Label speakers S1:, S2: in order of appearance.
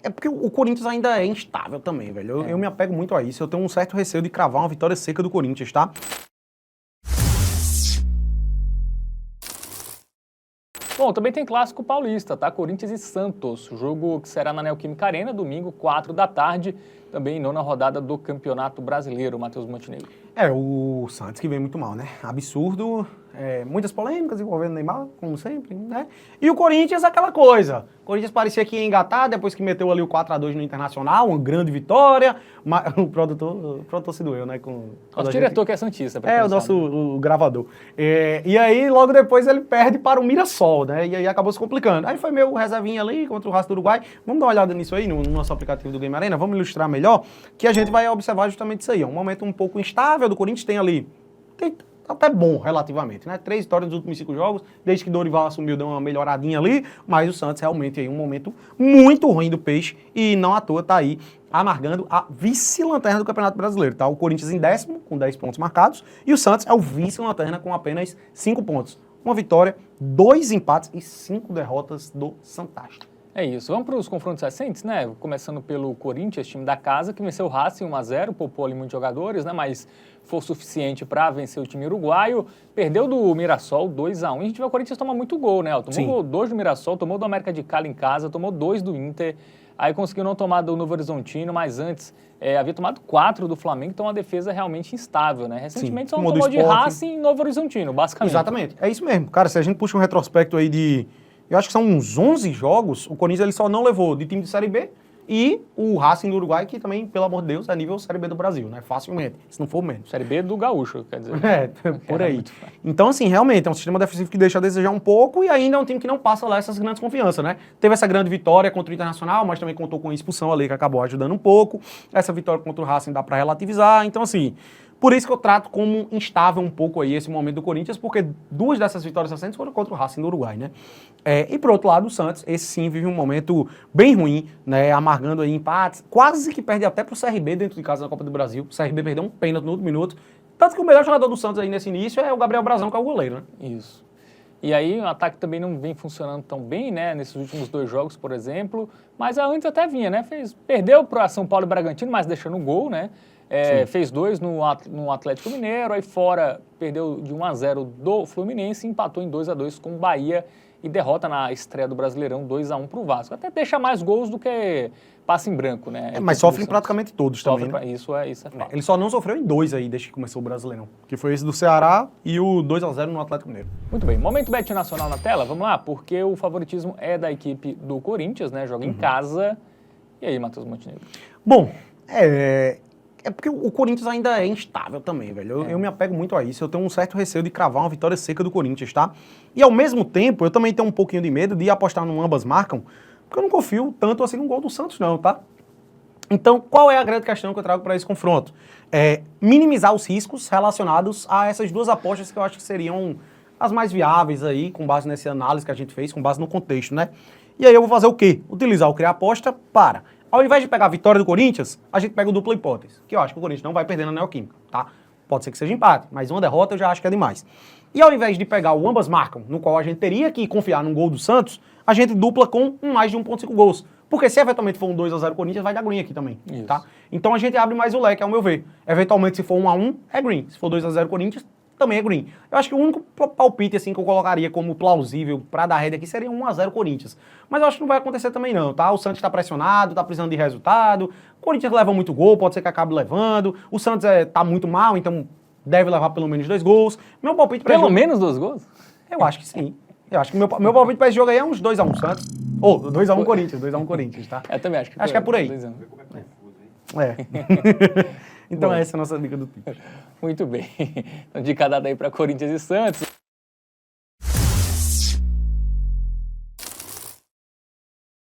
S1: É porque o Corinthians ainda é instável também, velho. Eu me apego muito a isso. Eu tenho um certo receio de cravar uma vitória seca do Corinthians, tá?
S2: Bom, também tem clássico paulista, tá? Corinthians e Santos, jogo que será na Neoquímica Arena, domingo, 4 da tarde, também nona rodada do Campeonato Brasileiro, Matheus Montenegro.
S1: É, o Santos que vem muito mal, né? Absurdo, muitas polêmicas envolvendo o Neymar, como sempre, né? E o Corinthians, aquela coisa. O Corinthians parecia que ia engatar depois que meteu ali o 4-2 no Internacional, uma grande vitória. Mas o produtor se doeu, né?
S2: Nosso diretor que é santista.
S1: O nosso o gravador. E aí, logo depois, ele perde para o Mirassol, né? E aí acabou se complicando. Aí foi meu reservinha ali contra o Racing do Uruguai. Vamos dar uma olhada nisso aí, no nosso aplicativo do Game Arena. Vamos ilustrar melhor, que a gente vai observar justamente isso aí. É um momento um pouco instável do Corinthians, tem até bom, relativamente, né? 3 vitórias nos últimos 5 jogos, desde que Dorival assumiu, deu uma melhoradinha ali, mas o Santos realmente aí um momento muito ruim do Peixe e não à toa tá aí amargando a vice-lanterna do Campeonato Brasileiro, tá? O Corinthians em 10º, com 10 pontos marcados, e o Santos é o vice-lanterna com apenas 5 pontos. Uma vitória, 2 empates e 5 derrotas do Santástico.
S2: É isso. Vamos para os confrontos recentes, né? Começando pelo Corinthians, time da casa, que venceu o Racing 1-0, poupou ali muitos jogadores, né? Mas foi suficiente para vencer o time uruguaio. Perdeu do Mirassol 2-1. E a gente vê o Corinthians tomar muito gol, né? Tomou 2 do Mirassol, tomou do América de Cali em casa, tomou 2 do Inter. Aí conseguiu não tomar do Novo Horizontino, mas antes havia tomado 4 do Flamengo, então uma defesa realmente instável, né? Recentemente só não tomou de Racing e Novo Horizontino, basicamente.
S1: Exatamente. É isso mesmo. Cara, se a gente puxa um retrospecto aí de... Eu acho que são uns 11 jogos, o Corinthians ele só não levou de time de Série B e o Racing do Uruguai, que também, pelo amor de Deus, é nível Série B do Brasil, né? Facilmente, se não for menos.
S2: Série B do Gaúcho, quer dizer.
S1: Por aí. Então, assim, realmente, é um sistema defensivo que deixa a desejar um pouco e ainda é um time que não passa lá essas grandes confianças, né? Teve essa grande vitória contra o Internacional, mas também contou com a expulsão ali, que acabou ajudando um pouco. Essa vitória contra o Racing dá pra relativizar, então, assim... Por isso que eu trato como instável um pouco aí esse momento do Corinthians, porque 2 dessas vitórias recentes foram contra o Racing do Uruguai, né? E por outro lado, o Santos, esse sim vive um momento bem ruim, né? Amargando aí empates, quase que perde até pro CRB dentro de casa na Copa do Brasil. O CRB perdeu um pênalti no último minuto. Tanto que o melhor jogador do Santos aí nesse início é o Gabriel Brazão, que é o goleiro, né?
S2: Isso. E aí o ataque também não vem funcionando tão bem, né? Nesses últimos 2 jogos, por exemplo. Mas antes até vinha, né? Perdeu para São Paulo e Bragantino, mas deixando um gol, né? Fez 2 no Atlético Mineiro, aí fora perdeu de 1-0 do Fluminense e empatou em 2-2 com o Bahia e derrota na estreia do Brasileirão 2-1 para o Vasco. Até deixa mais gols do que passa em branco, né?
S1: Mas sofre em praticamente todos também, né?
S2: Isso é fato.
S1: Ele só não sofreu em 2 aí desde que começou o Brasileirão, que foi esse do Ceará e o 2-0 no Atlético Mineiro.
S2: Muito bem, momento Bet Nacional na tela, vamos lá, porque o favoritismo é da equipe do Corinthians, né? Joga em casa. E aí, Matheus Montenegro?
S1: Bom, é porque o Corinthians ainda é instável também, velho. Eu me apego muito a isso. Eu tenho um certo receio de cravar uma vitória seca do Corinthians, tá? E ao mesmo tempo, eu também tenho um pouquinho de medo de apostar no ambas marcam, porque eu não confio tanto assim no gol do Santos, não, tá? Então, qual é a grande questão que eu trago para esse confronto? Minimizar os riscos relacionados a essas 2 apostas que eu acho que seriam as mais viáveis aí, com base nessa análise que a gente fez, com base no contexto, né? E aí eu vou fazer o quê? Utilizar o criar aposta para... Ao invés de pegar a vitória do Corinthians, a gente pega o dupla hipótese, que eu acho que o Corinthians não vai perder na Neoquímica, tá? Pode ser que seja empate, mas uma derrota eu já acho que é demais. E ao invés de pegar o ambas marcam, no qual a gente teria que confiar num gol do Santos, a gente dupla com mais de 1,5 gols. Porque se eventualmente for um 2-0 Corinthians, vai dar green aqui também, tá? Então a gente abre mais o leque, ao meu ver. Eventualmente, se for 1-1, é green. Se for 2-0 Corinthians, também é green. Eu acho que o único palpite assim, que eu colocaria como plausível para dar rede aqui seria 1-0 Corinthians. Mas eu acho que não vai acontecer também não, tá? O Santos está pressionado, tá precisando de resultado. O Corinthians leva muito gol, pode ser que acabe levando. O Santos tá muito mal, então deve levar pelo menos 2 gols. Meu palpite para
S2: Pelo menos 2 gols?
S1: Eu acho que sim. Eu acho que meu palpite para esse jogo aí é uns 2-1 Santos. Ou 2-1 Corinthians, 2-1 Corinthians, tá?
S2: Eu também acho que
S1: Acho que é por aí. Então
S2: Bom.
S1: essa é a nossa dica do tipo.
S2: Muito bem. Então, dica dada aí para Corinthians e Santos.